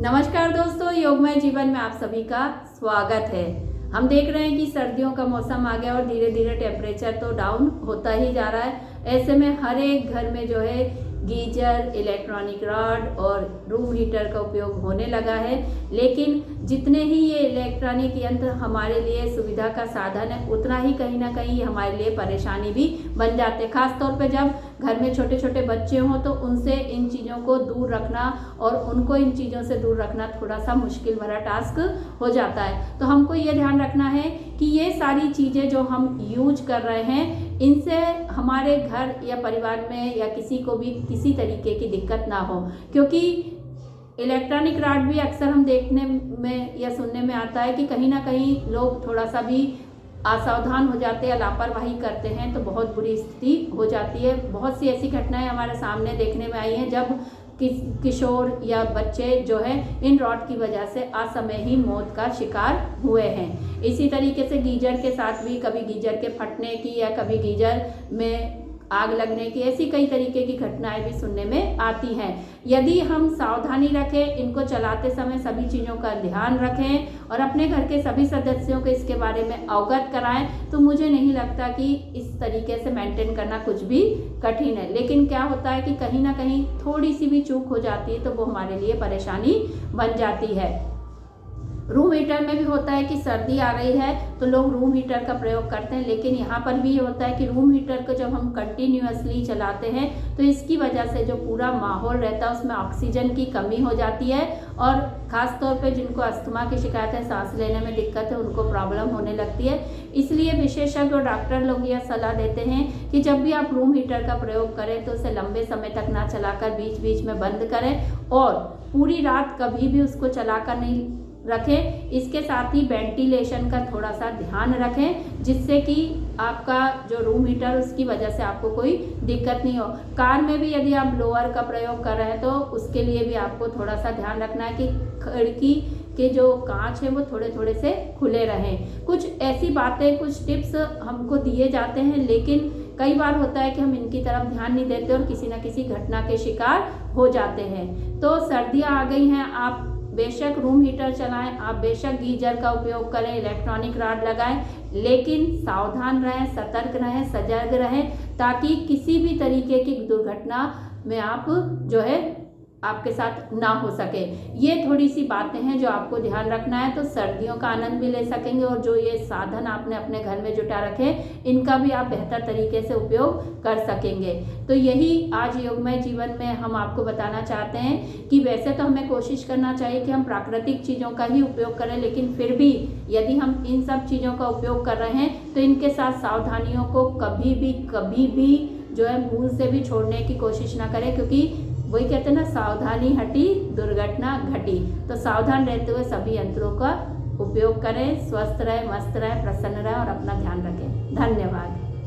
नमस्कार दोस्तों, योगमय जीवन में आप सभी का स्वागत है। हम देख रहे हैं कि सर्दियों का मौसम आ गया और धीरे धीरे टेम्परेचर तो डाउन होता ही जा रहा है। ऐसे में हर एक घर में जो है गीजर, इलेक्ट्रॉनिक रॉड और रूम हीटर का उपयोग होने लगा है। लेकिन जितने ही ये इलेक्ट्रॉनिक यंत्र हमारे लिए सुविधा का साधन है, उतना ही कहीं ना कहीं हमारे लिए परेशानी भी बन जाते हैं। खास तौर पे जब घर में छोटे छोटे बच्चे हों तो उनसे इन चीज़ों को दूर रखना और उनको इन चीज़ों से दूर रखना थोड़ा सा मुश्किल भरा टास्क हो जाता है। तो हमको ये ध्यान रखना है कि ये सारी चीज़ें जो हम यूज कर रहे हैं, इनसे हमारे घर या परिवार में या किसी को भी किसी तरीके की दिक्कत ना हो। क्योंकि इलेक्ट्रॉनिक रॉड भी अक्सर हम देखने में या सुनने में आता है कि कहीं ना कहीं लोग थोड़ा सा भी असावधान हो जाते हैं, लापरवाही करते हैं तो बहुत बुरी स्थिति हो जाती है। बहुत सी ऐसी घटनाएं हमारे सामने देखने में आई हैं जब किशोर या बच्चे जो है इन रॉड की वजह से असमय ही मौत का शिकार हुए हैं। इसी तरीके से गीजर के साथ भी कभी गीजर के फटने की या कभी गीजर में आग लगने की ऐसी कई तरीके की घटनाएं भी सुनने में आती हैं। यदि हम सावधानी रखें, इनको चलाते समय सभी चीज़ों का ध्यान रखें और अपने घर के सभी सदस्यों को इसके बारे में अवगत कराएं, तो मुझे नहीं लगता कि इस तरीके से मेंटेन करना कुछ भी कठिन है। लेकिन क्या होता है कि कहीं ना कहीं थोड़ी सी भी चूक हो जाती है तो वो हमारे लिए परेशानी बन जाती है। रूम हीटर में भी होता है कि सर्दी आ रही है तो लोग रूम हीटर का प्रयोग करते हैं, लेकिन यहाँ पर भी ये होता है कि रूम हीटर को जब हम कंटिन्यूअसली चलाते हैं तो इसकी वजह से जो पूरा माहौल रहता है उसमें ऑक्सीजन की कमी हो जाती है और ख़ास तौर पे जिनको अस्थमा की शिकायत है, सांस लेने में दिक्कत है, उनको प्रॉब्लम होने लगती है। इसलिए विशेषज्ञ और डॉक्टर लोग यह सलाह देते हैं कि जब भी आप रूम हीटर का प्रयोग करें तो उसे लंबे समय तक ना चलाकर बीच बीच में बंद करें और पूरी रात कभी भी उसको चलाकर नहीं रखें। इसके साथ ही वेंटिलेशन का थोड़ा सा ध्यान रखें जिससे कि आपका जो रूम हीटर उसकी वजह से आपको कोई दिक्कत नहीं हो। कार में भी यदि आप ब्लोअर का प्रयोग कर रहे हैं तो उसके लिए भी आपको थोड़ा सा ध्यान रखना है कि खिड़की के जो कांच है वो थोड़े थोड़े से खुले रहें। कुछ ऐसी बातें, कुछ टिप्स हमको दिए जाते हैं, लेकिन कई बार होता है कि हम इनकी तरफ ध्यान नहीं देते और किसी न किसी घटना के शिकार हो जाते हैं। तो सर्दियाँ आ गई हैं, आप बेशक रूम हीटर चलाएं, आप बेशक गीजर का उपयोग करें, इलेक्ट्रॉनिक रॉड लगाएं, लेकिन सावधान रहें, सतर्क रहें, सजग रहें ताकि किसी भी तरीके की दुर्घटना में आप जो है आपके साथ ना हो सके। ये थोड़ी सी बातें हैं जो आपको ध्यान रखना है, तो सर्दियों का आनंद भी ले सकेंगे और जो ये साधन आपने अपने घर में जुटा रखे इनका भी आप बेहतर तरीके से उपयोग कर सकेंगे। तो यही आज योगमय जीवन में हम आपको बताना चाहते हैं कि वैसे तो हमें कोशिश करना चाहिए कि हम प्राकृतिक चीज़ों का ही उपयोग करें, लेकिन फिर भी यदि हम इन सब चीज़ों का उपयोग कर रहे हैं तो इनके साथ सावधानियों को कभी भी जो है भूल से भी छोड़ने की कोशिश ना करें, क्योंकि वही कहते हैं ना, सावधानी हटी दुर्घटना घटी। तो सावधान रहते हुए सभी यंत्रों का उपयोग करें। स्वस्थ रहें, मस्त रहें, प्रसन्न रहें और अपना ध्यान रखें। धन्यवाद।